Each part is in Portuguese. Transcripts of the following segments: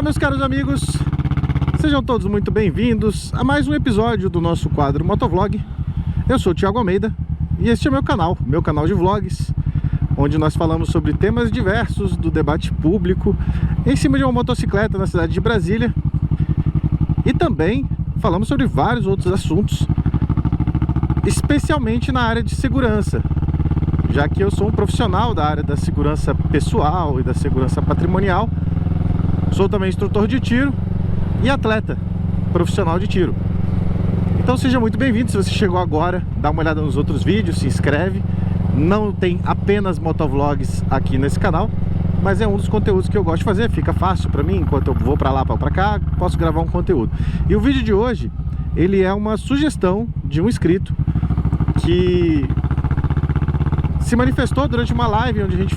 meus caros amigos, sejam todos muito bem-vindos a mais um episódio do nosso quadro Motovlog. Eu sou o Thiago Almeida e este é meu canal de vlogs, onde nós falamos sobre temas diversos do debate público em cima de uma motocicleta na cidade de Brasília. E também falamos sobre vários outros assuntos, especialmente na área de segurança, já que eu sou um profissional da área da segurança pessoal e da segurança patrimonial. Sou também instrutor de tiro e atleta profissional de tiro. Então seja muito bem-vindo. Se você chegou agora, dá uma olhada nos outros vídeos, se inscreve. Não tem apenas motovlogs aqui nesse canal, mas é um dos conteúdos que eu gosto de fazer. Fica fácil para mim, enquanto eu vou para lá, para cá, posso gravar um conteúdo. E o vídeo de hoje, ele é uma sugestão de um inscrito que se manifestou durante uma live onde a gente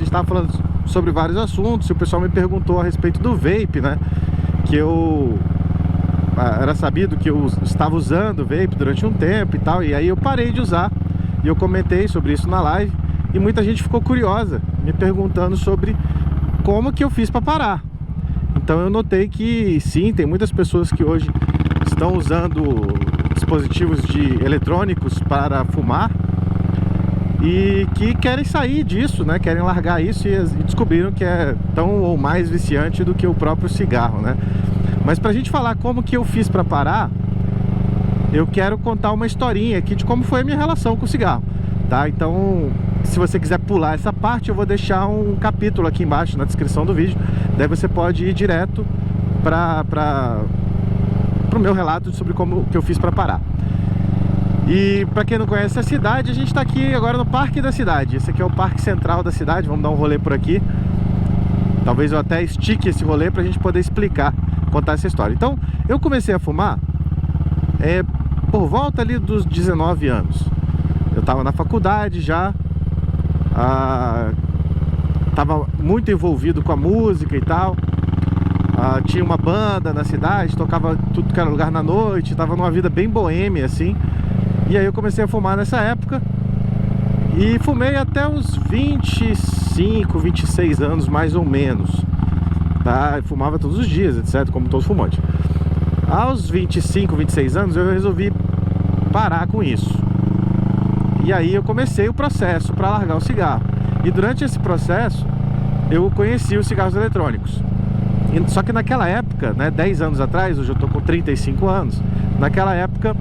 estava falando sobre vários assuntos, e o pessoal me perguntou a respeito do vape, né? Que era sabido que eu estava usando vape durante um tempo e tal, e aí eu parei de usar, e eu comentei sobre isso na live, e muita gente ficou curiosa, me perguntando sobre como que eu fiz para parar. Então eu notei que sim, tem muitas pessoas que hoje estão usando dispositivos eletrônicos para fumar e que querem sair disso, né? Querem largar isso e descobriram que é tão ou mais viciante do que o próprio cigarro, né? Mas pra gente falar como que eu fiz para parar, eu quero contar uma historinha aqui de como foi a minha relação com o cigarro, tá? Então, se você quiser pular essa parte, eu vou deixar um capítulo aqui embaixo na descrição do vídeo. Daí você pode ir direto pro meu relato sobre como que eu fiz para parar. E para quem não conhece a cidade, a gente está aqui agora no Parque da Cidade. Esse aqui é o Parque Central da cidade. Vamos dar um rolê por aqui. Talvez eu até estique esse rolê para a gente poder explicar, contar essa história. Então, eu comecei a fumar por volta ali dos 19 anos. Eu estava na faculdade já, estava muito envolvido com a música e tal. Tinha uma banda na cidade, tocava tudo que era lugar na noite, estava numa vida bem boêmia assim. E aí eu comecei a fumar nessa época e fumei até os 25, 26 anos mais ou menos, tá? Eu fumava todos os dias, etc, como todo fumante. Aos 25, 26 anos eu resolvi parar com isso. E aí eu comecei o processo para largar o cigarro. E durante esse processo eu conheci os cigarros eletrônicos. Só que naquela época, né, 10 anos atrás, hoje eu tô com 35 anos, naquela época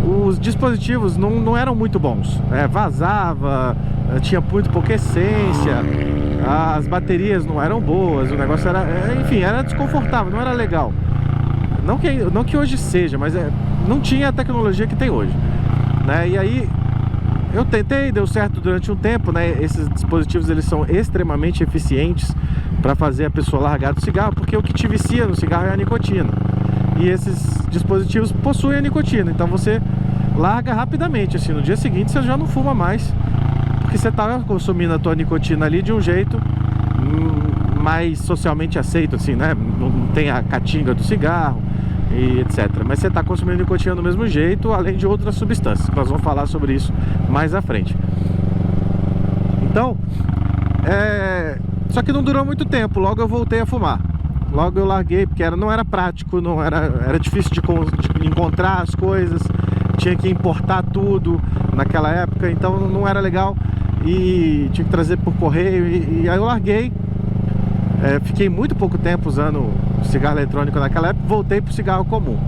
os dispositivos não eram muito bons, vazava, tinha muito pouca essência, as baterias não eram boas, o negócio era, enfim, era desconfortável, não era legal. Não que hoje seja, mas não tinha a tecnologia que tem hoje, né? E aí eu tentei, deu certo durante um tempo, né? Esses dispositivos, eles são extremamente eficientes para fazer a pessoa largar do cigarro, porque o que te vicia no cigarro é a nicotina. E esses dispositivos possuem a nicotina, então você larga rapidamente, assim, no dia seguinte você já não fuma mais, porque você está consumindo a tua nicotina ali de um jeito mais socialmente aceito, assim, né? Não tem a catinga do cigarro e etc. Mas você está consumindo nicotina do mesmo jeito, além de outras substâncias. Nós vamos falar sobre isso mais à frente. Então, só que não durou muito tempo, logo eu voltei a fumar. Logo eu larguei, porque não era prático, era difícil de encontrar as coisas, tinha que importar tudo naquela época, então não era legal e tinha que trazer por correio, e aí eu larguei. Fiquei muito pouco tempo usando cigarro eletrônico naquela época, voltei pro cigarro comum.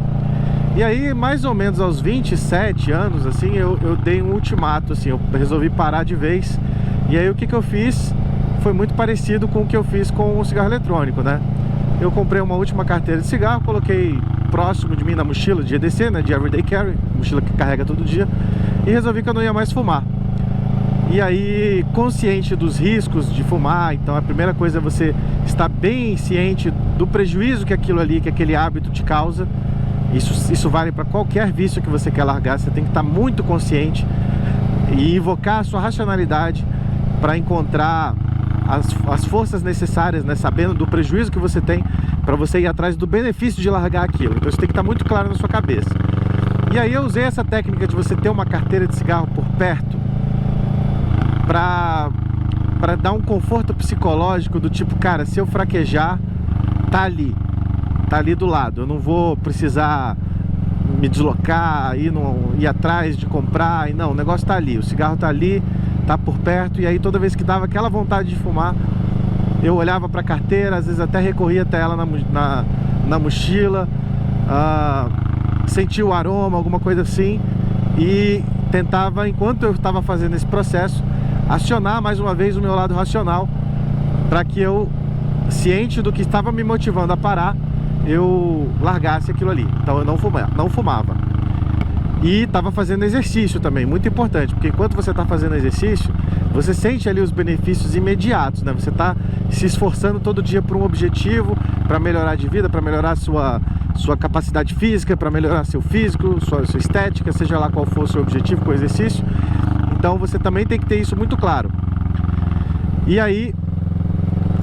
E aí, mais ou menos aos 27 anos, assim, eu dei um ultimato, assim, eu resolvi parar de vez. E aí o que eu fiz foi muito parecido com o que eu fiz com o cigarro eletrônico, né? Eu comprei uma última carteira de cigarro, coloquei próximo de mim na mochila de EDC, né, de Everyday Carry, mochila que carrega todo dia, e resolvi que eu não ia mais fumar. E aí, consciente dos riscos de fumar, então a primeira coisa é você estar bem ciente do prejuízo que aquele hábito te causa. Isso vale para qualquer vício que você quer largar, você tem que estar muito consciente e invocar a sua racionalidade para encontrar as forças necessárias, né, sabendo do prejuízo que você tem, para você ir atrás do benefício de largar aquilo. Então isso tem que estar muito claro na sua cabeça. E aí eu usei essa técnica de você ter uma carteira de cigarro por perto para dar um conforto psicológico do tipo, cara, se eu fraquejar, tá ali do lado. Eu não vou precisar me deslocar, ir atrás de comprar, e não, o negócio tá ali, o cigarro tá ali, tá por perto. E aí toda vez que dava aquela vontade de fumar, eu olhava pra carteira, às vezes até recorria até ela na mochila, sentia o aroma, alguma coisa assim, e tentava, enquanto eu estava fazendo esse processo, acionar mais uma vez o meu lado racional, para que eu, ciente do que estava me motivando a parar, eu largasse aquilo ali. Então eu não fumava. E estava fazendo exercício também, muito importante, porque enquanto você está fazendo exercício, você sente ali os benefícios imediatos, né? Você está se esforçando todo dia por um objetivo, para melhorar de vida, para melhorar sua capacidade física, para melhorar seu físico, sua estética, seja lá qual for o seu objetivo com o exercício. Então você também tem que ter isso muito claro. E aí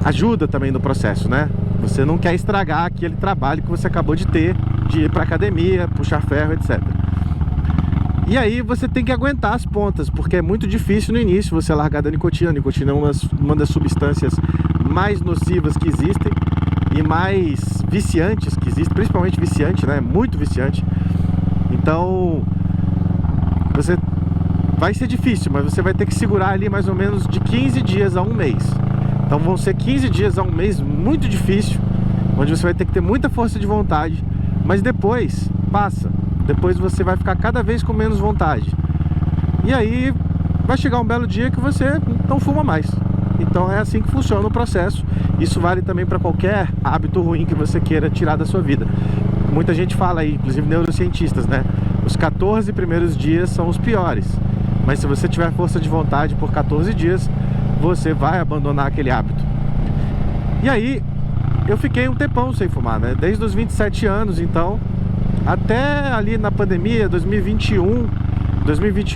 ajuda também no processo, né? Você não quer estragar aquele trabalho que você acabou de ter, de ir para academia, puxar ferro, etc. E aí você tem que aguentar as pontas, porque é muito difícil no início você largar da nicotina. A nicotina é uma das substâncias mais nocivas que existem e mais viciantes que existem, principalmente viciante, né? Muito viciante. Então vai ser difícil, mas você vai ter que segurar ali mais ou menos de 15 dias a um mês. Então vão ser 15 dias a um mês muito difícil, onde você vai ter que ter muita força de vontade, mas depois passa. Depois você vai ficar cada vez com menos vontade. E aí vai chegar um belo dia que você não fuma mais. Então é assim que funciona o processo. Isso vale também para qualquer hábito ruim que você queira tirar da sua vida. Muita gente fala aí, inclusive neurocientistas, né? Os 14 primeiros dias são os piores. Mas se você tiver força de vontade por 14 dias, você vai abandonar aquele hábito. E aí eu fiquei um tempão sem fumar, né? Desde os 27 anos, então, até ali na pandemia, 2021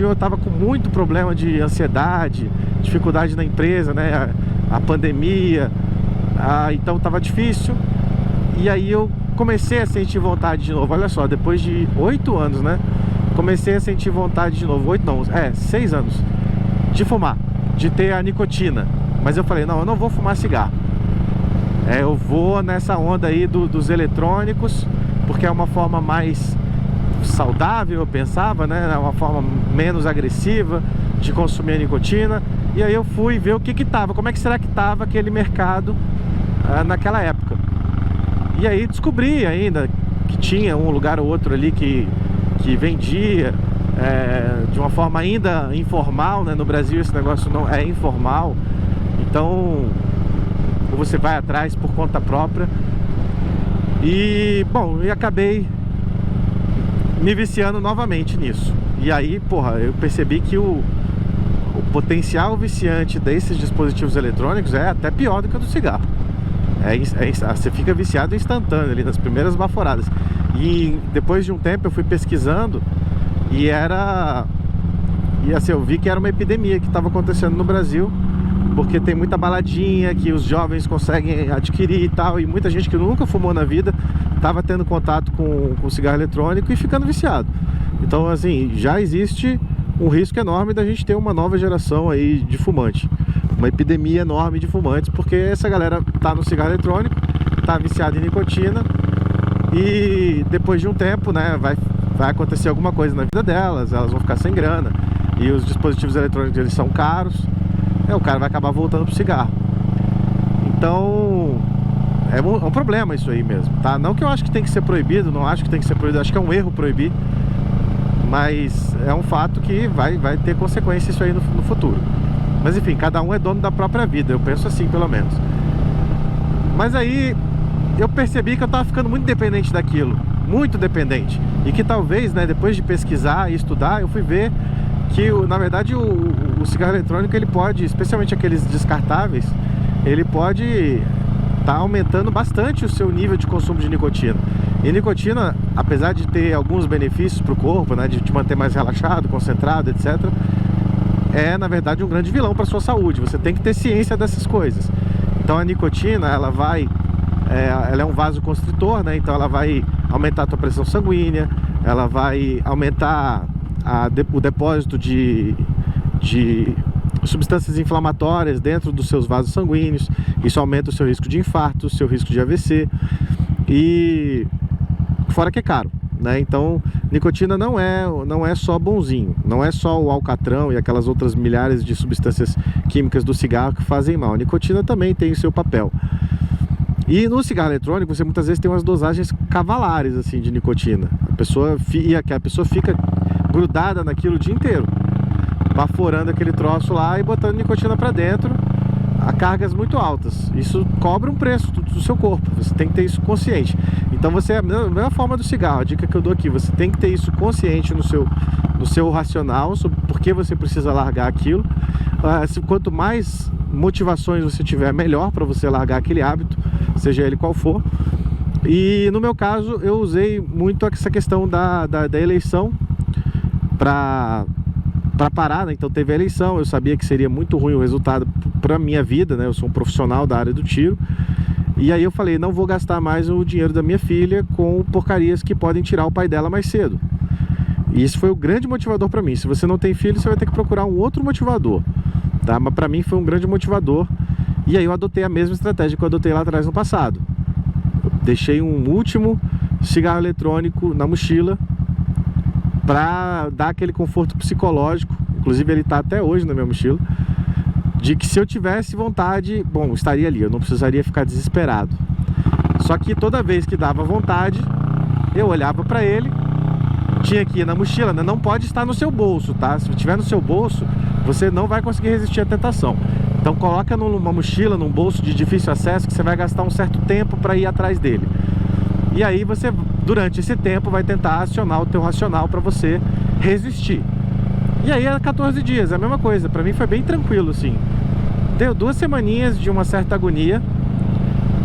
eu tava com muito problema de ansiedade, dificuldade na empresa, né? A pandemia, então tava difícil. E aí eu comecei a sentir vontade de novo. Olha só, depois de 8 anos, né? Comecei a sentir vontade de novo. 6 anos de fumar, de ter a nicotina. Mas eu falei, não, eu não vou fumar cigarro. Eu vou nessa onda aí dos eletrônicos, porque é uma forma mais saudável, eu pensava, né? É uma forma menos agressiva de consumir a nicotina. E aí eu fui ver o que tava, como é que será que tava aquele mercado naquela época. E aí descobri ainda que tinha um lugar ou outro ali que vendia de uma forma ainda informal, né? No Brasil esse negócio não é informal. Então você vai atrás por conta própria. E, bom, eu acabei me viciando novamente nisso. E aí, porra, eu percebi que o potencial viciante desses dispositivos eletrônicos é até pior do que o do cigarro. Você fica viciado instantâneo ali, nas primeiras baforadas. E depois de um tempo eu fui pesquisando e assim, eu vi que era uma epidemia que estava acontecendo no Brasil, porque tem muita baladinha que os jovens conseguem adquirir e tal, e muita gente que nunca fumou na vida estava tendo contato com cigarro eletrônico e ficando viciado. Então, assim, já existe um risco enorme da gente ter uma nova geração aí de fumante, uma epidemia enorme de fumantes, porque essa galera tá no cigarro eletrônico, tá viciada em nicotina, e depois de um tempo, né, vai acontecer alguma coisa na vida delas, elas vão ficar sem grana, e os dispositivos eletrônicos, eles são caros. O cara vai acabar voltando pro cigarro. Então é um problema isso aí mesmo, tá? Não que eu acho que tem que ser proibido, não acho que tem que ser proibido, acho que é um erro proibir, mas é um fato que vai ter consequência isso aí no futuro. Mas enfim, cada um é dono da própria vida, eu penso assim, pelo menos. Mas aí eu percebi que eu tava ficando muito dependente daquilo, muito dependente, e que talvez, né, depois de pesquisar e estudar, eu fui ver que na verdade o cigarro eletrônico, ele pode, especialmente aqueles descartáveis, ele pode estar aumentando bastante o seu nível de consumo de nicotina. E nicotina, apesar de ter alguns benefícios para o corpo, né, de te manter mais relaxado, concentrado, etc., é na verdade um grande vilão para a sua saúde. Você tem que ter ciência dessas coisas. Então a nicotina, ela é um vasoconstritor, né? Então ela vai aumentar a tua pressão sanguínea, ela vai aumentar o depósito de substâncias inflamatórias dentro dos seus vasos sanguíneos. Isso aumenta o seu risco de infarto, o seu risco de AVC. E fora que é caro, né? Então, nicotina não é só bonzinho, não é só o alcatrão e aquelas outras milhares de substâncias químicas do cigarro que fazem mal. A nicotina também tem o seu papel. E no cigarro eletrônico você muitas vezes tem umas dosagens cavalares assim de nicotina. A pessoa fica grudada naquilo o dia inteiro, baforando aquele troço lá e botando nicotina para dentro a cargas muito altas. Isso cobra um preço do seu corpo, você tem que ter isso consciente. Então você, a mesma forma do cigarro, a dica que eu dou aqui, você tem que ter isso consciente no seu racional, sobre por que você precisa largar aquilo. Quanto mais motivações você tiver, melhor para você largar aquele hábito, seja ele qual for. E no meu caso eu usei muito essa questão da eleição para parar, né? Então teve a eleição, eu sabia que seria muito ruim o resultado para minha vida, né? Eu sou um profissional da área do tiro. E aí eu falei, não vou gastar mais o dinheiro da minha filha com porcarias que podem tirar o pai dela mais cedo. E isso foi o grande motivador para mim. Se você não tem filho, você vai ter que procurar um outro motivador, tá? Mas para mim foi um grande motivador. E aí eu adotei a mesma estratégia que eu adotei lá atrás no passado. Eu deixei um último cigarro eletrônico na mochila para dar aquele conforto psicológico. Inclusive ele está até hoje na minha mochila, de que se eu tivesse vontade, bom, estaria ali, eu não precisaria ficar desesperado. Só que toda vez que dava vontade, eu olhava para ele, tinha que ir na mochila, né? Não pode estar no seu bolso, tá? Se estiver no seu bolso, você não vai conseguir resistir à tentação. Então coloca numa mochila, num bolso de difícil acesso, que você vai gastar um certo tempo para ir atrás dele. E aí você, durante esse tempo, vai tentar acionar o teu racional para você resistir. E aí é 14 dias, é a mesma coisa. Pra mim foi bem tranquilo, assim. Deu 2 semaninhas de uma certa agonia.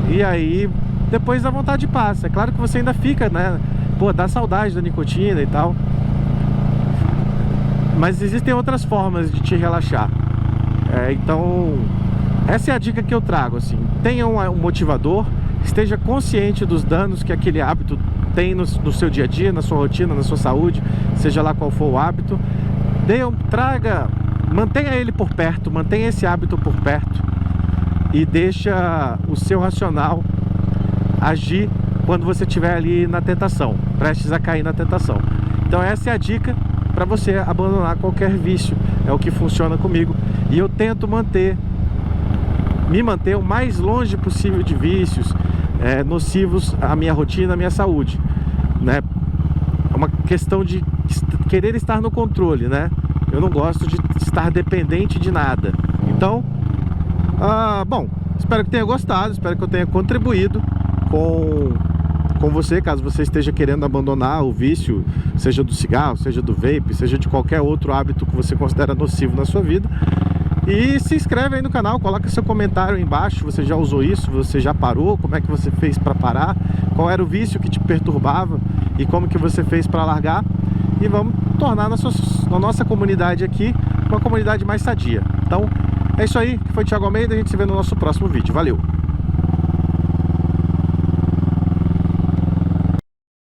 E aí, depois a vontade passa. É claro que você ainda fica, né? Pô, dá saudade da nicotina e tal. Mas existem outras formas de te relaxar. Então, essa é a dica que eu trago, assim. Tenha um motivador. Esteja consciente dos danos que aquele hábito tem no seu dia a dia, na sua rotina, na sua saúde. Seja lá qual for o hábito. Mantenha ele por perto, mantenha esse hábito por perto e deixa o seu racional agir quando você estiver ali na tentação, prestes a cair na tentação. Então essa é a dica para você abandonar qualquer vício, é o que funciona comigo. E eu tento me manter o mais longe possível de vícios nocivos à minha rotina, à minha saúde, né? É uma questão de querer estar no controle, né? Eu não gosto de estar dependente de nada. Então, bom, espero que tenha gostado, espero que eu tenha contribuído com você, caso você esteja querendo abandonar o vício, seja do cigarro, seja do vape, seja de qualquer outro hábito que você considera nocivo na sua vida. E se inscreve aí no canal, coloca seu comentário aí embaixo, você já usou isso, você já parou, como é que você fez para parar, qual era o vício que te perturbava e como que você fez para largar. E vamos tornar a nossa comunidade aqui uma comunidade mais sadia. Então é isso aí, que foi Thiago Almeida, a gente se vê no nosso próximo vídeo. Valeu!